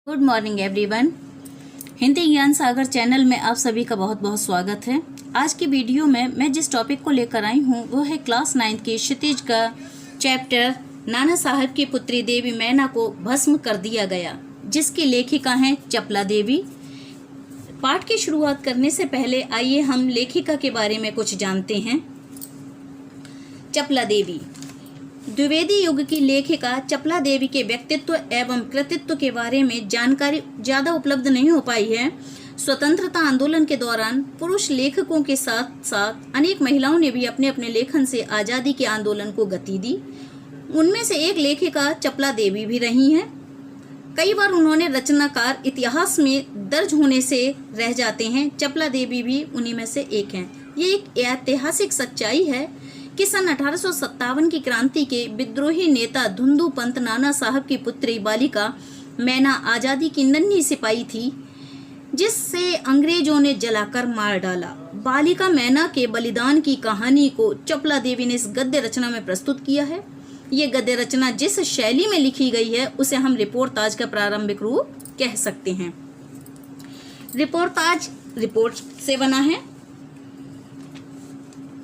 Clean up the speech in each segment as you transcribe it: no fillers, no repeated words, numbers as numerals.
Good morning everyone. Hindi ज्ञान सागर channel में आप सभी का बहुत बहुत स्वागत है। आज की वीडियो में मैं जिस टॉपिक को लेकर आई हूँ वो है क्लास 9 की क्षितिज का चैप्टर नाना साहब की पुत्री देवी मैना को भस्म कर दिया गया, जिसकी लेखिका हैं चपला देवी। पाठ की शुरुआत करने से पहले आइए हम लेखिका के बारे में कुछ जानते हैं। चपला देवी द्विवेदी युग की लेखिका चपला देवी के व्यक्तित्व एवं कृतित्व के बारे में जानकारी ज़्यादा उपलब्ध नहीं हो पाई है। स्वतंत्रता आंदोलन के दौरान पुरुष लेखकों के साथ साथ अनेक महिलाओं ने भी अपने अपने लेखन से आज़ादी के आंदोलन को गति दी। उनमें से एक लेखिका चपला देवी भी रही हैं। कई बार उन्होंने रचनाकार इतिहास में दर्ज होने से रह जाते हैं। चपला देवी भी उन्हीं में से एक हैं। ये एक ऐतिहासिक सच्चाई है कि सन 1857 की क्रांति के विद्रोही नेता धुंधु पंत नाना साहब की पुत्री बालिका मैना आज़ादी की नन्ही सिपाही थी, जिससे अंग्रेजों ने जलाकर मार डाला। बालिका मैना के बलिदान की कहानी को चपला देवी ने इस गद्य रचना में प्रस्तुत किया है। ये गद्य रचना जिस शैली में लिखी गई है उसे हम रिपोर्टाज का प्रारंभिक रूप कह सकते हैं। रिपोर्टाज रिपोर्ट से बना है।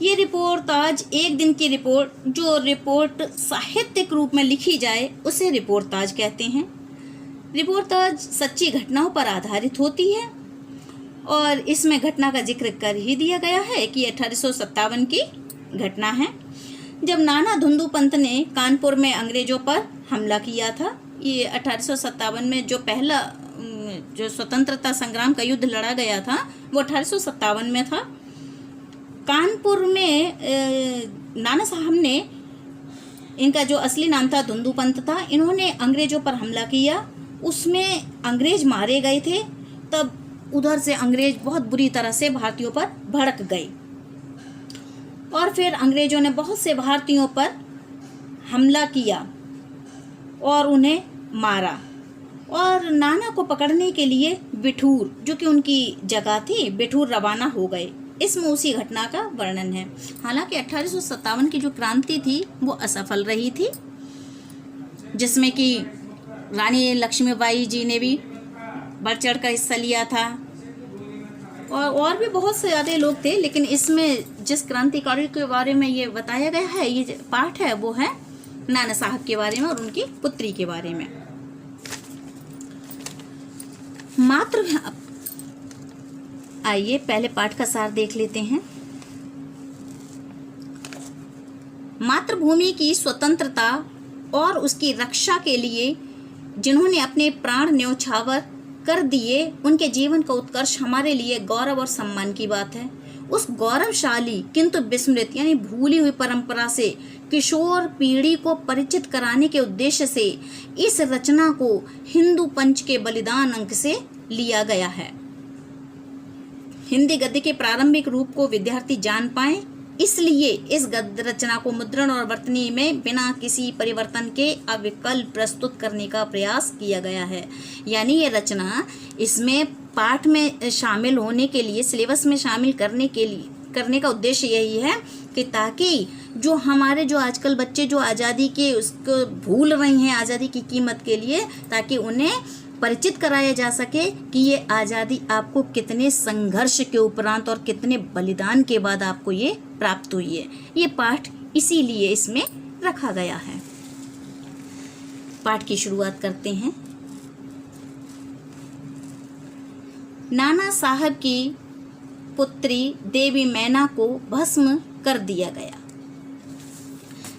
ये रिपोर्टाज एक दिन की रिपोर्ट, जो रिपोर्ट साहित्यिक रूप में लिखी जाए उसे रिपोर्टाज कहते हैं। रिपोर्टाज सच्ची घटनाओं पर आधारित होती है और इसमें घटना का जिक्र कर ही दिया गया है कि 1857 की घटना है, जब नाना धुंधु पंत ने कानपुर में अंग्रेजों पर हमला किया था। ये 1857 में जो पहला जो स्वतंत्रता संग्राम का युद्ध लड़ा गया था वो 1857 में था। कानपुर में नाना साहब ने, इनका जो असली नाम था धुंधु पंत था, इन्होंने अंग्रेजों पर हमला किया। उसमें अंग्रेज मारे गए थे। तब उधर से अंग्रेज बहुत बुरी तरह से भारतीयों पर भड़क गए और फिर अंग्रेजों ने बहुत से भारतीयों पर हमला किया और उन्हें मारा। और नाना को पकड़ने के लिए बिठूर, जो कि उनकी जगह थी, बिठूर रवाना हो गए। इसमें उसी घटना का वर्णन है। हालांकि 1857 की जो क्रांति थी वो असफल रही थी, जिसमें कि रानी लक्ष्मीबाई जी ने भी बढ़ चढ़ कर हिस्सा लिया था और भी बहुत से ज़्यादा लोग थे। लेकिन इसमें जिस क्रांतिकारी के बारे में ये बताया गया है, ये पाठ है, वो है नाना साहब के बारे में और उनकी पुत्री के बारे में। आइए पहले पाठ का सार देख लेते हैं। मातृभूमि की स्वतंत्रता और उसकी रक्षा के लिए जिन्होंने अपने प्राण न्यौछावर कर दिए, उनके जीवन का उत्कर्ष हमारे लिए गौरव और सम्मान की बात है। उस गौरवशाली किंतु विस्मृत यानी भूली हुई परंपरा से किशोर पीढ़ी को परिचित कराने के उद्देश्य से इस रचना को हिंदू पंच के बलिदान अंक से लिया गया है। हिंदी गद्य के प्रारंभिक रूप को विद्यार्थी जान पाएं, इसलिए इस गद्य रचना को मुद्रण और वर्तनी में बिना किसी परिवर्तन के अविकल प्रस्तुत करने का प्रयास किया गया है। यानी ये रचना इसमें पाठ में शामिल होने के लिए, सिलेबस में शामिल करने का उद्देश्य यही है कि ताकि जो हमारे जो आजकल बच्चे जो आज़ादी के उसको भूल रहे हैं, आज़ादी की कीमत के लिए, ताकि उन्हें परिचित कराया जा सके कि ये आज़ादी आपको कितने संघर्ष के उपरांत और कितने बलिदान के बाद आपको ये प्राप्त हुई है। ये पाठ इसीलिए इसमें रखा गया है। पाठ की शुरुआत करते हैं। नाना साहब की पुत्री देवी मैना को भस्म कर दिया गया।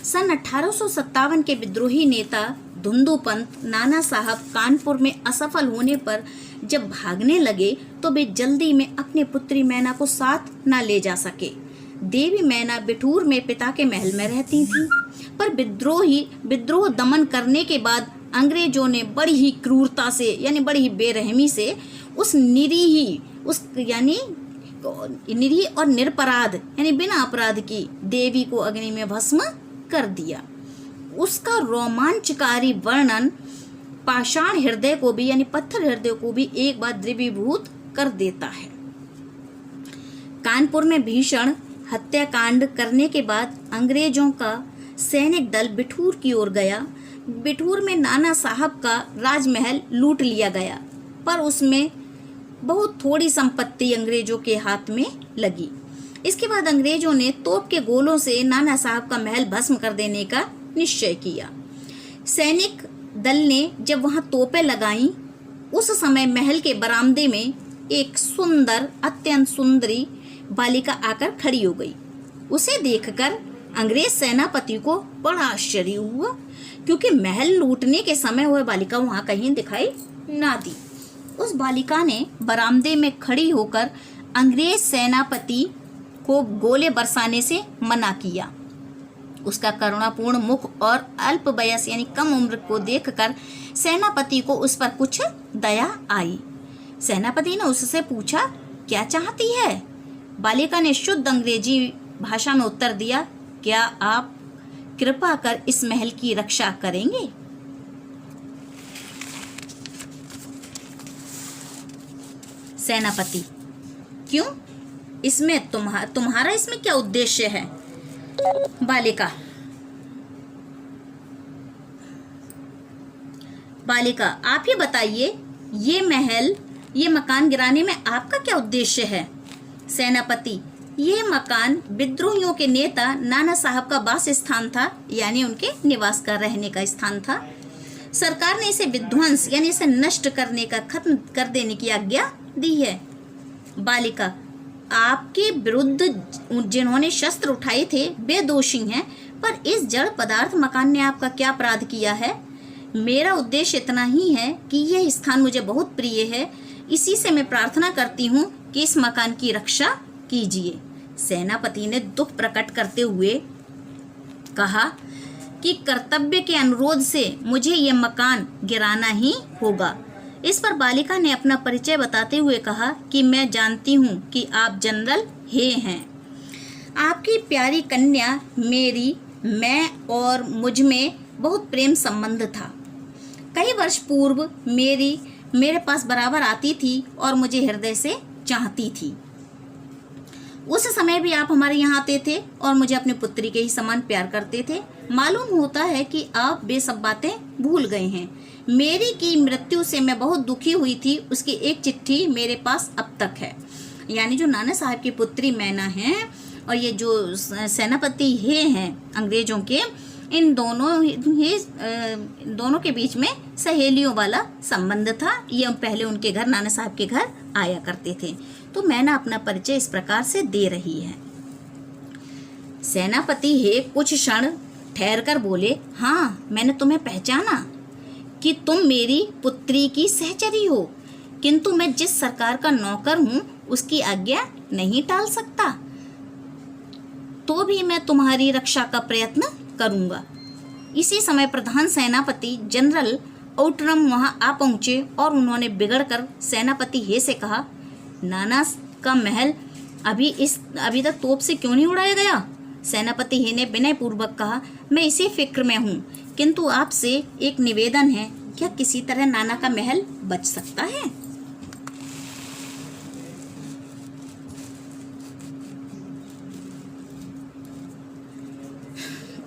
सन 1857 के विद्रोही नेता धुंधु पंत नाना साहब कानपुर में असफल होने पर जब भागने लगे तो वे जल्दी में अपनी पुत्री मैना को साथ न ले जा सके। देवी मैना बिठूर में पिता के महल में रहती थी, पर विद्रोह दमन करने के बाद अंग्रेजों ने बड़ी ही क्रूरता से यानी बड़ी ही बेरहमी से उस निरीह और निरपराध यानी बिना अपराध की देवी को अग्नि में भस्म कर दिया। उसका रोमांचकारी वर्णन पाषाण हृदय को भी यानी पत्थर हृदय को भी एक बार द्रवीभूत कर देता है। कानपुर में भीषण हत्याकांड करने के बाद अंग्रेजों का सैनिक दल बिठूर की ओर गया। बिठूर में नाना साहब का राजमहल लूट लिया गया, पर उसमें बहुत थोड़ी संपत्ति अंग्रेजों के हाथ में लगी। इसके बाद अंग्रेजों ने तोप के गोलों से नाना साहब का महल भस्म कर देने का निश्चय किया। सैनिक दल ने जब वहां तोपें लगाईं, उस समय महल के बरामदे में एक सुंदर, अत्यंत सुंदरी बालिका आकर खड़ी हो गई। उसे देखकर अंग्रेज सेनापति को बड़ा आश्चर्य हुआ, क्योंकि महल लूटने के समय वह बालिका वहां कहीं दिखाई ना दी। उस बालिका ने बरामदे में खड़ी होकर अंग्रेज सेनापति को गोले बरसाने से मना किया। उसका करुणापूर्ण मुख और अल्प वयस यानी कम उम्र को देखकर सेनापति को उस पर कुछ दया आई। सेनापति ने उससे पूछा, क्या चाहती है? बालिका ने शुद्ध अंग्रेजी भाषा में उत्तर दिया, क्या आप कृपा कर इस महल की रक्षा करेंगे? सेनापति, क्यों? इसमें तुम्हारा इसमें क्या उद्देश्य है? बालिका, आप ही बताइए, ये मकान गिराने में आपका क्या उद्देश्य है? सेनापति, यह मकान विद्रोहियों के नेता नाना साहब का वास स्थान था, यानी उनके निवास का रहने का स्थान था। सरकार ने इसे विध्वंस यानी इसे नष्ट करने का, खत्म कर देने की आज्ञा दी है। बालिका, आपके विरुद्ध जिन्होंने शस्त्र उठाए थे वे दोषी हैं, पर इस जड़ पदार्थ मकान ने आपका क्या अपराध किया है? मेरा उद्देश्य इतना ही है कि यह स्थान मुझे बहुत प्रिय है, इसी से मैं प्रार्थना करती हूँ कि इस मकान की रक्षा कीजिए। सेनापति ने दुख प्रकट करते हुए कहा कि कर्तव्य के अनुरोध से मुझे यह मकान गिराना ही होगा। इस पर बालिका ने अपना परिचय बताते हुए कहा कि मैं जानती हूँ कि आप जनरल हे हैं। आपकी प्यारी कन्या मैं और मुझ में बहुत प्रेम संबंध था। कई वर्ष पूर्व मेरे पास बराबर आती थी और मुझे हृदय से चाहती थी। उस समय भी आप हमारे यहाँ आते थे और मुझे अपनी पुत्री के ही समान प्यार करते थे। मालूम होता है कि आप वे सब बातें भूल गए हैं। मेरी की मृत्यु से मैं बहुत दुखी हुई थी, उसकी एक चिट्ठी मेरे पास अब तक है। यानी जो नाना साहब की पुत्री मैना है और ये जो सेनापति हैं अंग्रेजों के, इन दोनों के बीच में सहेलियों वाला संबंध था। ये पहले उनके घर, नाना साहब के घर आया करते थे। तो मैना अपना परिचय इस प्रकार से दे रही है। सेनापति है कुछ क्षण ठहर कर बोले, हाँ, मैंने तुम्हें पहचाना कि तुम मेरी पुत्री की सहचरी हो, किंतु मैं जिस सरकार का नौकर हूँ उसकी आज्ञा नहीं टाल सकता, तो भी मैं तुम्हारी रक्षा का प्रयत्न करूँगा। इसी समय प्रधान सेनापति जनरल आउटरम वहाँ आ पहुँचे और उन्होंने बिगड़कर सेनापति हे से कहा, नाना का महल अभी तक तोप से क्यों नहीं उड़ाया गया? सेनापति हे ने विनय पूर्वक कहा, मैं इसी फिक्र में हूँ, किंतु आपसे एक निवेदन है, क्या किसी तरह नाना का महल बच सकता है?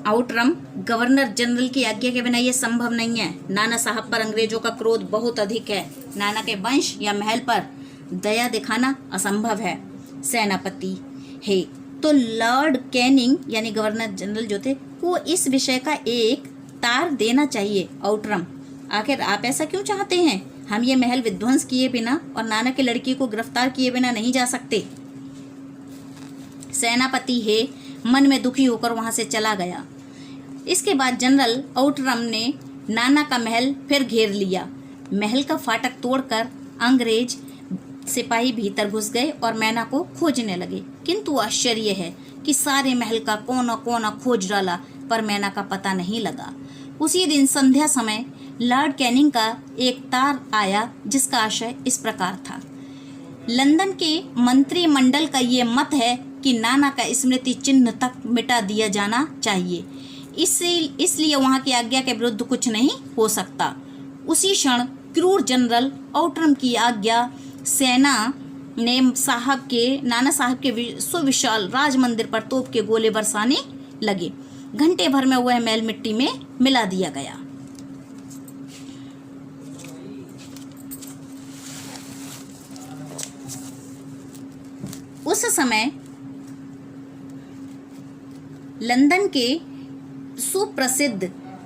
आउटरम, गवर्नर जनरल की आज्ञा के बिना यह संभव नहीं है। नाना साहब पर अंग्रेजों का क्रोध बहुत अधिक है। नाना के वंश या महल पर दया दिखाना असंभव है। सेनापति है तो लॉर्ड कैनिंग यानी गवर्नर जनरल जो थे वो इस विषय का एक तार देना चाहिए। आउटरम, आखिर आप ऐसा क्यों चाहते हैं? हम ये महल विध्वंस किए बिना और नाना की लड़की को गिरफ्तार किए बिना नहीं जा सकते। सेनापति है मन में दुखी होकर वहां से चला गया। इसके बाद जनरल आउटरम ने नाना का महल फिर घेर लिया। महल का फाटक तोड़कर अंग्रेज सिपाही भीतर घुस गए और मैना को खोजने लगे, किंतु आश्चर्य है कि सारे महल का कोना कोना खोज डाला पर मैना का पता नहीं लगा। उसी दिन संध्या समय लॉर्ड कैनिंग का एक तार आया जिसका आशय इस प्रकार था, लंदन के मंत्रिमंडल का ये मत है कि नाना का स्मृति चिन्ह तक मिटा दिया जाना चाहिए, इसलिए वहाँ की आज्ञा के विरुद्ध कुछ नहीं हो सकता। उसी क्षण क्रूर जनरल आउटरम की आज्ञा सेना ने नाना साहब के सुविशाल राज मंदिर पर तोप के गोले बरसाने लगे। घंटे भर में वह महल मिट्टी में मिला दिया गया। उस समय लंदन के सुप्रसिद्ध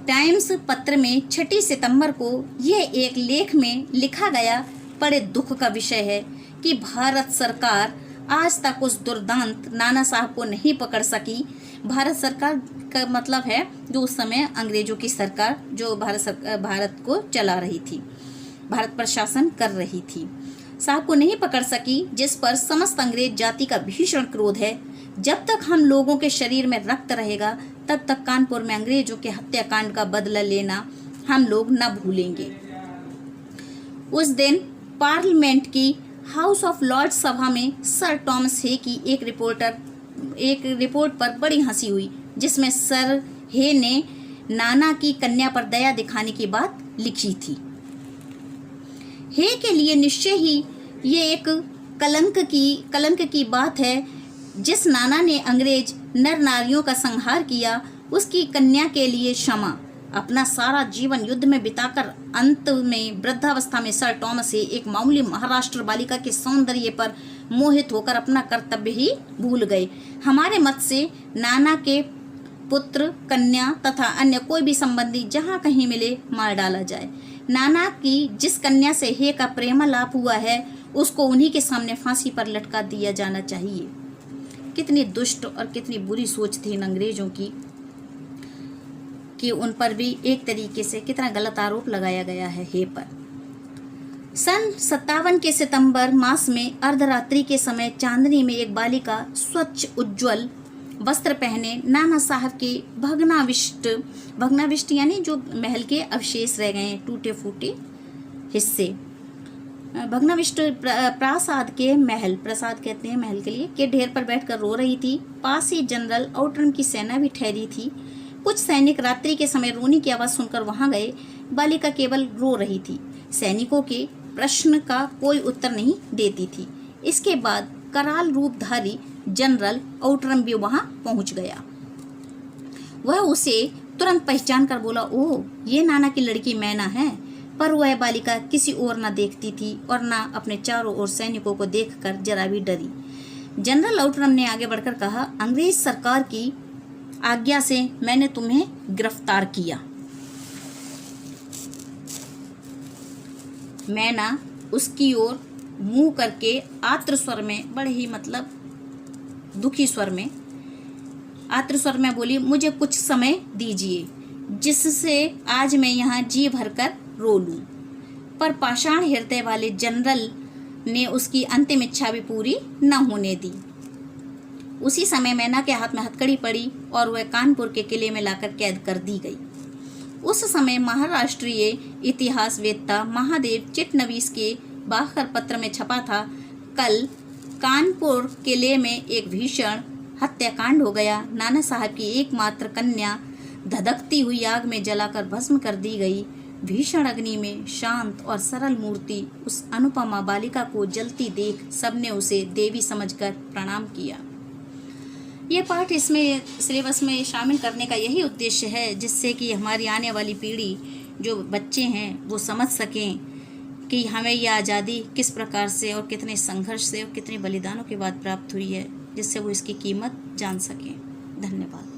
टाइम्स पत्र में 6 सितंबर को यह एक लेख में लिखा गया बड़े दुख का विषय है कि भारत सरकार आज तक उस दुर्दांत नाना साहब को नहीं पकड़ सकी। भारत सरकार का मतलब है जो उस समय अंग्रेजों की सरकार जो भारत को चला रही थी, भारत पर शासन कर रही थी, साहब को नहीं पकड़ सकी, जिस पर समस्त अंग्रेज जाति का भीषण क्रोध है। जब तक हम लोगों के शरीर में रक्त रहेगा तब तक कानपुर में अंग्रेजों के हत्याकांड का बदला लेना हम लोग न भूलेंगे। उस दिन पार्लियामेंट की हाउस ऑफ लॉर्ड्स सभा में सर टॉमस हे की एक रिपोर्ट पर बड़ी हंसी हुई, जिसमें सर हे ने नाना की कन्या पर दया दिखाने की बात लिखी थी। हे के लिए निश्चय ही ये एक कलंक की बात है। जिस नाना ने अंग्रेज नर नारियों का संहार किया, उसकी कन्या के लिए क्षमा, अपना सारा जीवन युद्ध में बिताकर अंत में वृद्धावस्था में सर टॉमस हे एक मामूली महाराष्ट्र बालिका के सौंदर्य पर मोहित होकर अपना कर्तव्य ही भूल गए। हमारे मत से नाना के पुत्र, कन्या तथा अन्य कोई भी संबंधी जहाँ कहीं मिले मार डाला जाए। नाना की जिस कन्या से हे का प्रेमालाप हुआ है उसको उन्हीं के सामने फांसी पर लटका दिया जाना चाहिए। कितनी दुष्ट और कितनी बुरी सोच थी इन अंग्रेजों की कि उन पर भी एक तरीके से कितना गलत आरोप लगाया गया है हे पर। सन 57 के सितंबर मास में अर्धरात्रि के समय चांदनी में एक बालिका स्वच्छ उज्जवल वस्त्र पहने नाना साहब के भग्नाविष्ट यानी जो महल के अवशेष रह गए टूटे फूटे हिस्से, भग्नाविष्ट प्रासाद के महल, प्रसाद कहते हैं महल के लिए, के ढेर पर बैठकर रो रही थी। पास ही जनरल आउटरम की सेना भी ठहरी थी। कुछ सैनिक रात्रि के समय रोने की आवाज़ सुनकर वहां गए। बालिका केवल रो रही थी, सैनिकों के प्रश्न का कोई उत्तर नहीं देती थी। इसके बाद कराल रूपधारी जनरल आउटरम भी वहां पहुंच गया। वह उसे तुरंत पहचान कर बोला, ओह, ये नाना की लड़की मैना है। पर वह बालिका किसी ओर न देखती थी और न अपने चारों ओर सैनिकों को देखकर जरा भी डरी। जनरल आउटरम ने आगे बढ़कर कहा, अंग्रेज सरकार की आज्ञा से मैंने तुम्हें गिरफ्तार किया। मैना उसकी ओर मुंह करके आर्द्र स्वर में, बड़े ही मतलब दुखी स्वर में, आर्द्र स्वर में बोली, मुझे कुछ समय दीजिए जिससे आज मैं यहाँ जी भरकर रो लूं। पर पाषाण हृदय वाले जनरल ने उसकी अंतिम इच्छा भी पूरी न होने दी। उसी समय मैना के हाथ में हथकड़ी पड़ी और वह कानपुर के किले में लाकर कैद कर दी गई। उस समय महाराष्ट्रीय इतिहासवेत्ता महादेव चिटनवीस के बाखर पत्र में छपा था, कल कानपुर किले में एक भीषण हत्याकांड हो गया। नाना साहब की एकमात्र कन्या धधकती हुई आग में जलाकर भस्म कर दी गई। भीषण अग्नि में शांत और सरल मूर्ति उस अनुपमा बालिका को जलती देख सबने उसे देवी समझकर प्रणाम किया। ये पाठ इसमें सिलेबस में शामिल करने का यही उद्देश्य है, जिससे कि हमारी आने वाली पीढ़ी जो बच्चे हैं वो समझ सकें कि हमें ये आज़ादी किस प्रकार से और कितने संघर्ष से और कितने बलिदानों के बाद प्राप्त हुई है, जिससे वो इसकी कीमत जान सकें। धन्यवाद।